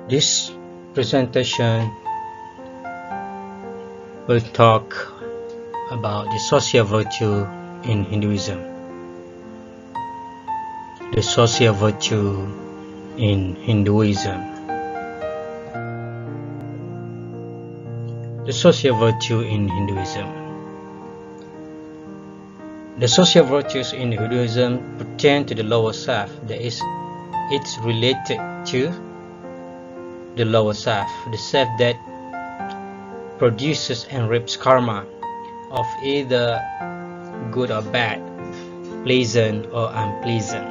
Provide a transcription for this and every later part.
This presentation will talk about the social virtue in Hinduism. The social virtue in Hinduism. The social virtue in Hinduism. The social virtues in Hinduism pertain to the lower self. That is, it's related to the lower self, the self that produces and reaps karma of either good or bad, pleasant or unpleasant.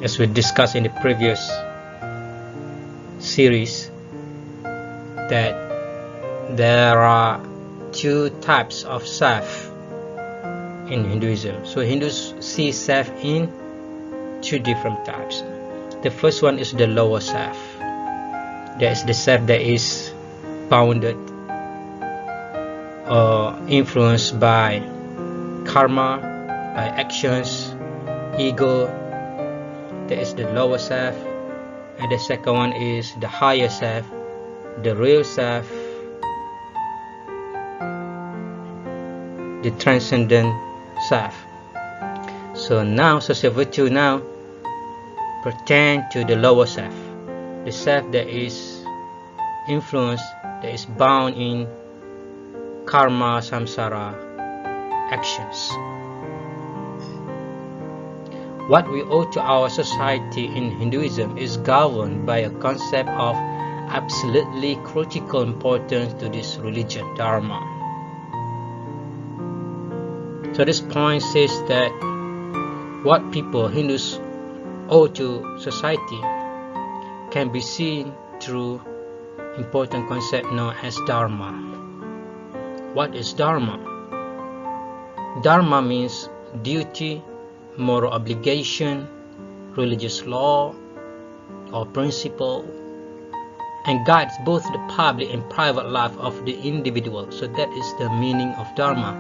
As we discussed in the previous series, that there are two types of self in Hinduism. So Hindus see self in two different types. The first one is the lower self. That is the self that is bounded or influenced by karma, by actions, ego. That is the lower self. And the second one is the higher self, the real self, the transcendent self. So now social virtue now pertain to the lower self, the self that is influenced, that is bound in karma, samsara, actions. What we owe to our society in Hinduism is governed by a concept of absolutely critical importance to this religion, dharma. So this point says that what people, Hindus, owe to society can be seen through important concept known as dharma. What is dharma? Dharma means duty, moral obligation, religious law or principle, and guides both the public and private life of the individual. So that is the meaning of dharma.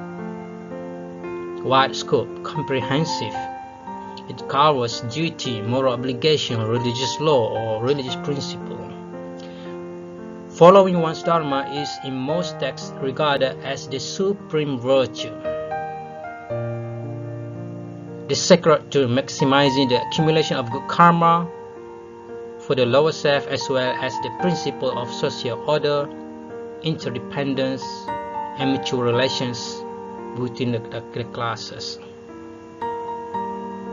Wide scope, comprehensive. It covers duty, moral obligation, religious law or religious principle. Following one's dharma is in most texts regarded as the supreme virtue. The secret to maximizing the accumulation of good karma for the lower self, as well as the principle of social order, interdependence, and mutual relations between the classes.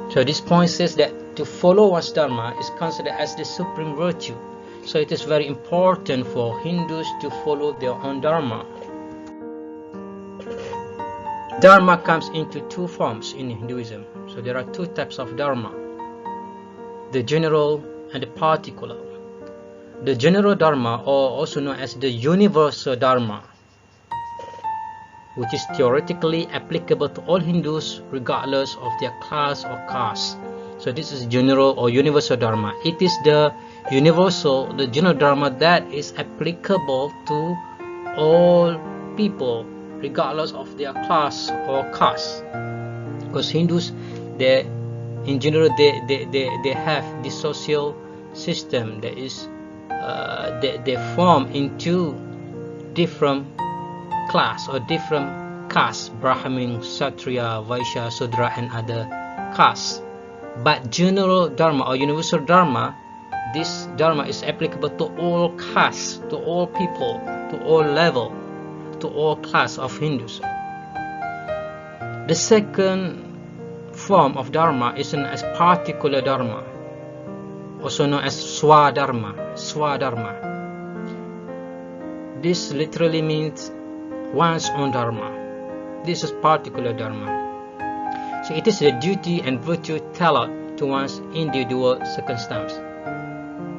So this point says that to follow one's dharma is considered as the supreme virtue. So it is very important for Hindus to follow their own dharma. Dharma comes into two forms in Hinduism. So there are two types of dharma, the general and the particular. The general dharma, or also known as the universal dharma, which is theoretically applicable to all Hindus regardless of their class or caste. So this is general or universal dharma. It is the universal, the general dharma that is applicable to all people regardless of their class or caste. Because Hindus, they in general they have this social system that is they form into different class or different castes, Brahmin, Kshatriya, Vaishya, Sudra, and other castes. But general dharma or universal dharma, this dharma is applicable to all castes, to all people, to all level, to all class of Hindus. The second form of dharma is known as particular dharma, also known as swadharma. Swadharma. This literally means one's own dharma. This is particular dharma. So it is the duty and virtue tailored to one's individual circumstance.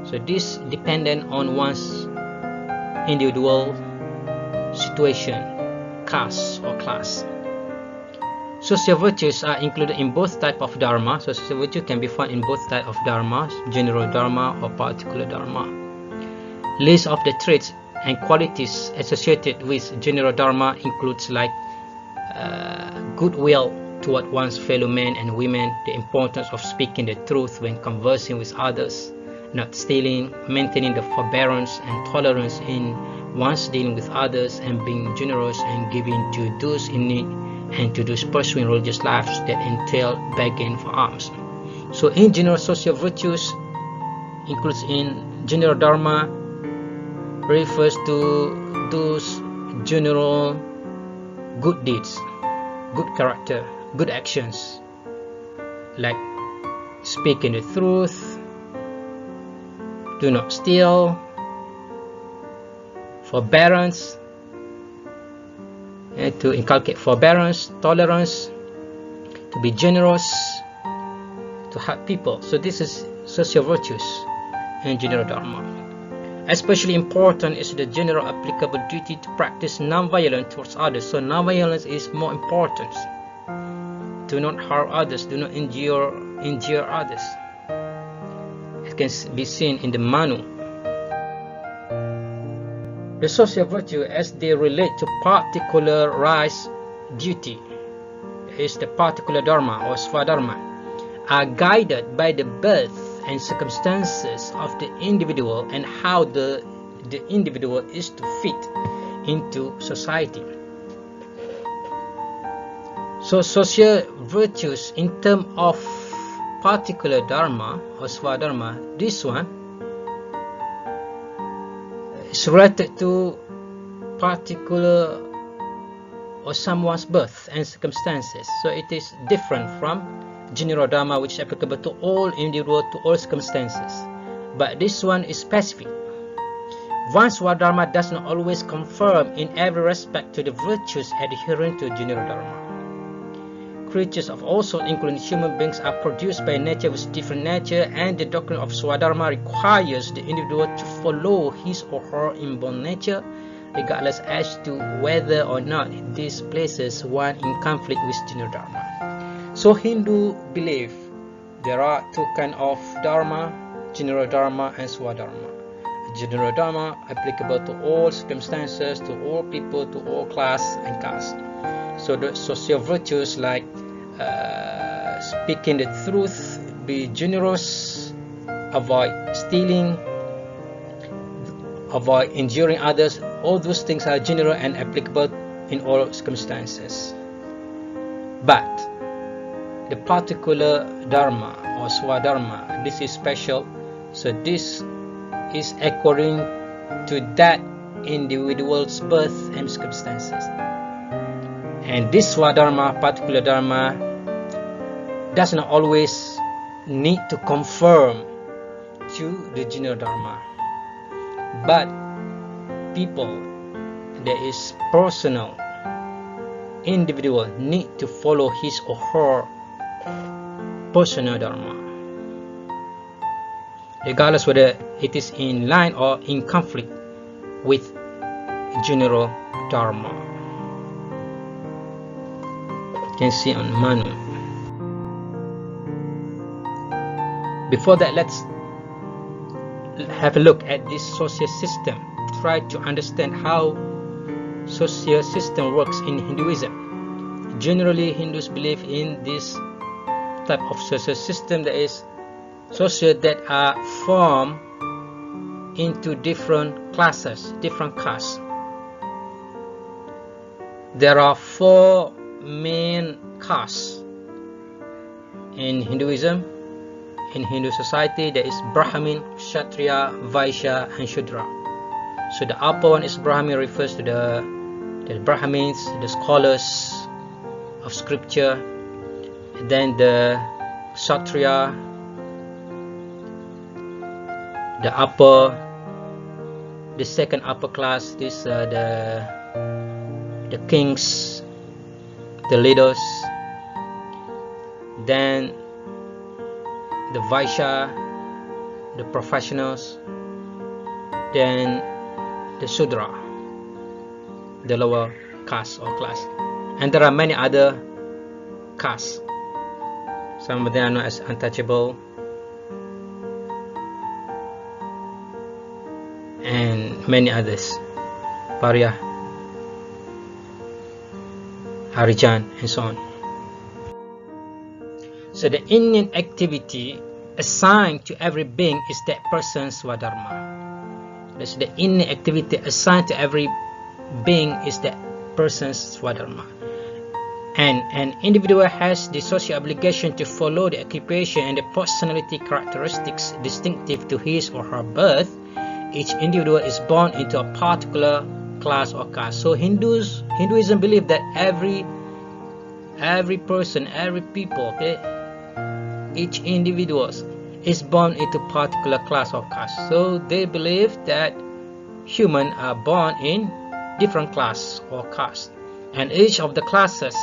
So this dependent on one's individual situation, caste or class. Social virtues are included in both types of dharma. So social virtue can be found in both types of dharma, general dharma or particular dharma. List of the traits and qualities associated with general dharma includes like goodwill toward one's fellow men and women, the importance of speaking the truth when conversing with others, not stealing, maintaining the forbearance and tolerance in one's dealing with others, and being generous and giving to those in need, and to those pursuing religious lives that entail begging for alms. So in general, social virtues includes in general dharma refers to those general good deeds, good character, good actions, like speaking the truth, do not steal, forbearance, and to inculcate forbearance, tolerance, to be generous, to help people. So this is social virtues and general dharma. Especially important is the general applicable duty to practice non-violence towards others. So non-violence is more important. Do not harm others, do not injure others. It can be seen in the Manu. The social virtue as they relate to particularized duty is the particular dharma or swadharma, are guided by the birth and circumstances of the individual and how the individual is to fit into society. So social virtues in terms of particular dharma or swadharma, this one is related to particular or someone's birth and circumstances. So it is different from general dharma, which is applicable to all individuals, to all circumstances. But this one is specific. One swadharma does not always conform in every respect to the virtues adhering to general dharma. Creatures of all sorts, including human beings, are produced by nature with different nature, and the doctrine of swadharma requires the individual to follow his or her inborn nature, regardless as to whether or not this places one in conflict with general dharma. So Hindu belief there are two kinds of dharma, general dharma and swadharma. General dharma applicable to all circumstances, to all people, to all class and caste. So the social virtues like speaking the truth, be generous, avoid stealing, avoid injuring others, all those things are general and applicable in all circumstances. But the particular dharma or swadharma, this is special. So this is according to that individual's birth and circumstances. And this swadharma, particular dharma, does not always need to conform to the general dharma. But people, there is personal, individual need to follow his or her personal dharma, regardless whether it is in line or in conflict with general dharma. You can see on Manu. Before that, let's have a look at this social system. Try to understand how social system works in Hinduism. Generally, Hindus believe in this type of social system, that is social that are formed into different classes, different castes. There are four main castes in Hinduism. In Hindu society, there is Brahmin, Kshatriya, Vaishya and Shudra. So the upper one is Brahmin, refers to the Brahmins, the scholars of scripture. And then the Kshatriya, the second upper class, this the kings, the leaders. Then the Vaishya, the professionals. Then the Shudra, the lower caste or class. And there are many other castes. Some of them are known as untouchable, and many others, Parya, Harijan, and so on. So the innate activity assigned to every being is that person's swadharma. That's the innate activity assigned to every being is that person's swadharma. And an individual has the social obligation to follow the occupation and the personality characteristics distinctive to his or her birth. Each individual is born into a particular class or caste. So Hinduism believe that every person, every people, okay, each individual is born into a particular class or caste. So they believe that humans are born in different class or caste, and each of the classes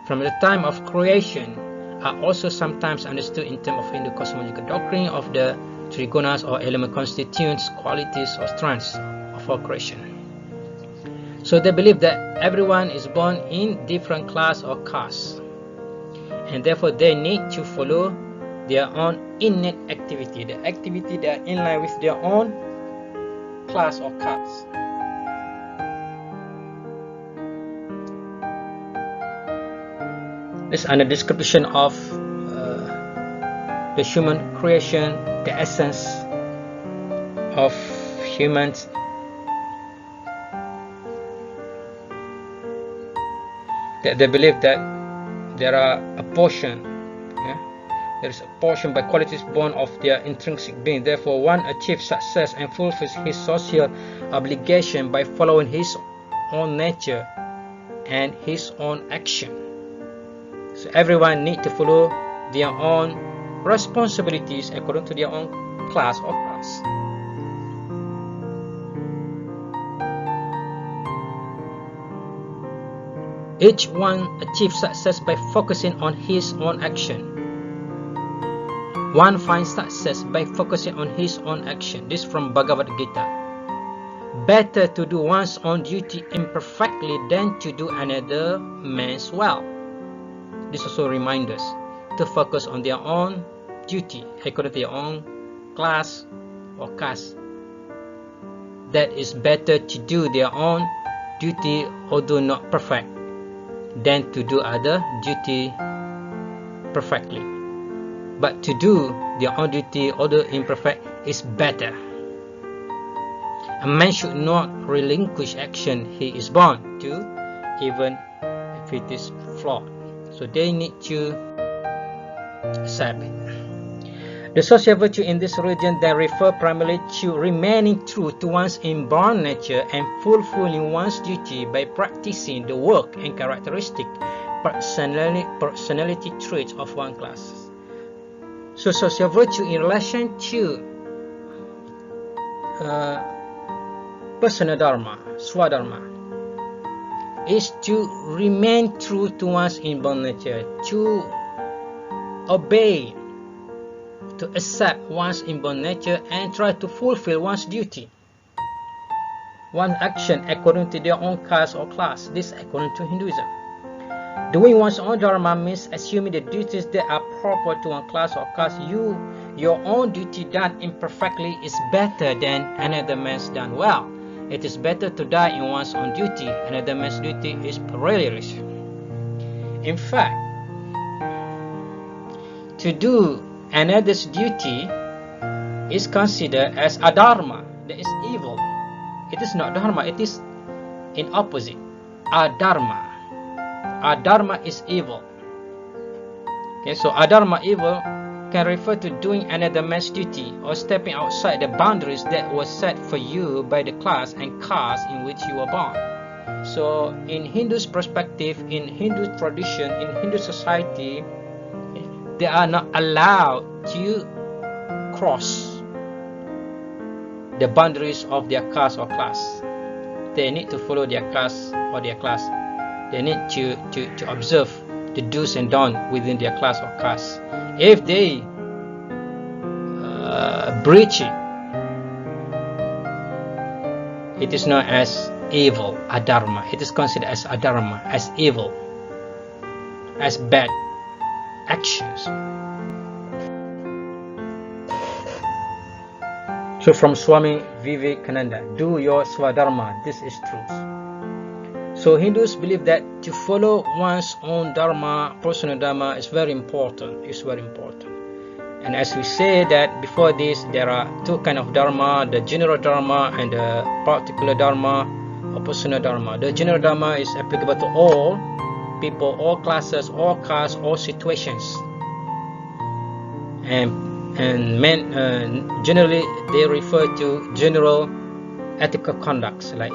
from the time of creation are also sometimes understood in terms of Hindu cosmological doctrine of the three gunas or element constituents, qualities or strengths of our creation. So they believe that everyone is born in different class or caste, and therefore they need to follow their own innate activity, the activity that are in line with their own class or caste. This is under description of the human creation, the essence of humans. That they believe that there are a portion, there is a portion by qualities born of their intrinsic being. Therefore, one achieves success and fulfills his social obligation by following his own nature and his own action. So everyone needs to follow their own responsibilities according to their own class or class. Each one achieves success by focusing on his own action. One finds success by focusing on his own action. This is from Bhagavad Gita. Better to do one's own duty imperfectly than to do another man's well. This also reminds us to focus on their own duty according to their own class or caste. That is better to do their own duty, although not perfect, than to do other duty perfectly. But to do their own duty, although imperfect, is better. A man should not relinquish action he is born to, even if it is flawed. So they need to accept it. The social virtue in this religion then refer primarily to remaining true to one's inborn nature and fulfilling one's duty by practicing the work and characteristic personality traits of one class. So social virtue in relation to personal dharma, swadharma, is to remain true to one's inborn nature, to obey, to accept one's inborn nature and try to fulfill one's duty, one's action according to their own caste or class. This according to Hinduism. Doing one's own dharma means assuming the duties that are proper to one class or caste. Your own duty done imperfectly is better than another man's done well. It is better to die in one's own duty. Another man's duty is perilous. In fact, to do another's duty is considered as adharma, that is evil. It is not dharma, it is in opposite, adharma. Adharma is evil. Okay, so adharma, evil, can refer to doing another man's duty or stepping outside the boundaries that were set for you by the class and caste in which you were born. So in Hindu's perspective, in Hindu tradition, in Hindu society, they are not allowed to cross the boundaries of their caste or class. They need to follow their caste or their class. They need to observe the do's and don'ts within their class or caste. If they breach it, it is known as evil, adharma. It is considered as adharma, as evil, as bad actions. So from Swami Vivekananda, do your swadharma, this is truth. So Hindus believe that to follow one's own dharma, personal dharma, is very important. It's very important. And as we say that before this, there are two kind of dharma, the general dharma and the particular dharma or personal dharma. The general dharma is applicable to all people, all classes, all castes, all situations. And generally they refer to general ethical conducts like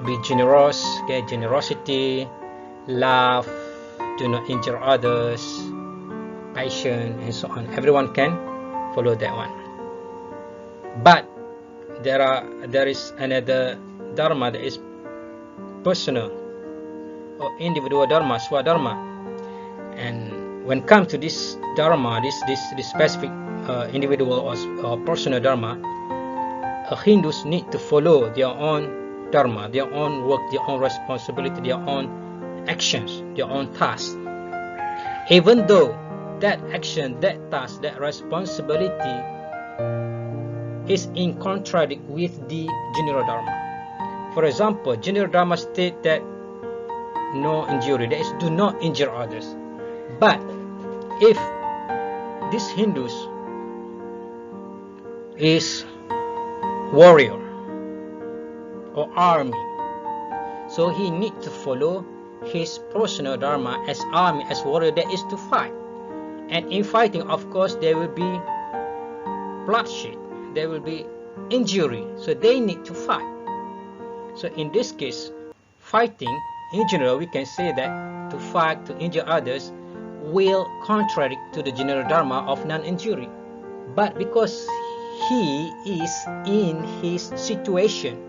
be generous, generosity, love, do not injure others, passion, and so on. Everyone can follow that one. But there is another dharma that is personal or individual dharma, swadharma. And when it comes to this dharma, this specific individual or personal dharma, Hindus need to follow their own dharma, their own work, their own responsibility, their own actions, their own tasks. Even though that action, that task, that responsibility is in contradict with the general dharma. For example, general dharma state that no injury, that is, do not injure others. But if this Hindus is warrior or army, so he need to follow his personal dharma as army, as warrior, that is to fight. And in fighting, of course, there will be bloodshed, there will be injury, so they need to fight. So in this case, fighting in general, we can say that to fight, to injure others will contradict to the general dharma of non-injury. But because he is in his situation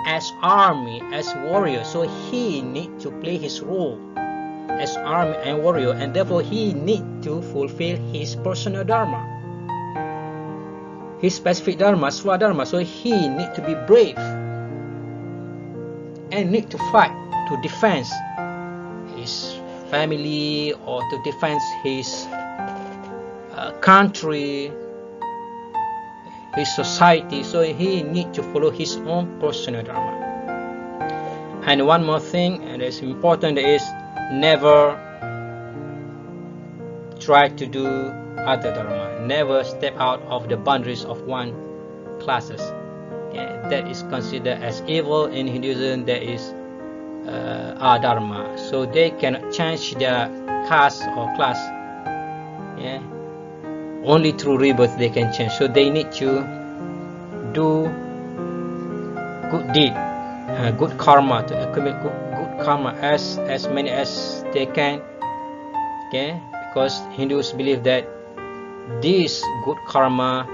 as army, as warrior, so he need to play his role as army and warrior, and therefore he need to fulfill his personal dharma, his specific dharma, swadharma. So he need to be brave and need to fight to defend his family or to defend his country, his society. So he need to follow his own personal dharma. And one more thing, and it's important, is never try to do other dharma. Never step out of the boundaries of one classes. That is considered as evil in Hinduism. That is adharma. So they cannot change their caste or class. Only through rebirth they can change. So they need to do good deed, good karma, to accumulate good karma as many as they can. Because Hindus believe that this good karma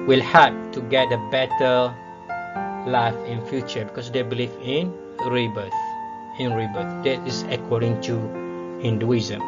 will help to get a better life in future, because they believe in rebirth. That is according to Hinduism.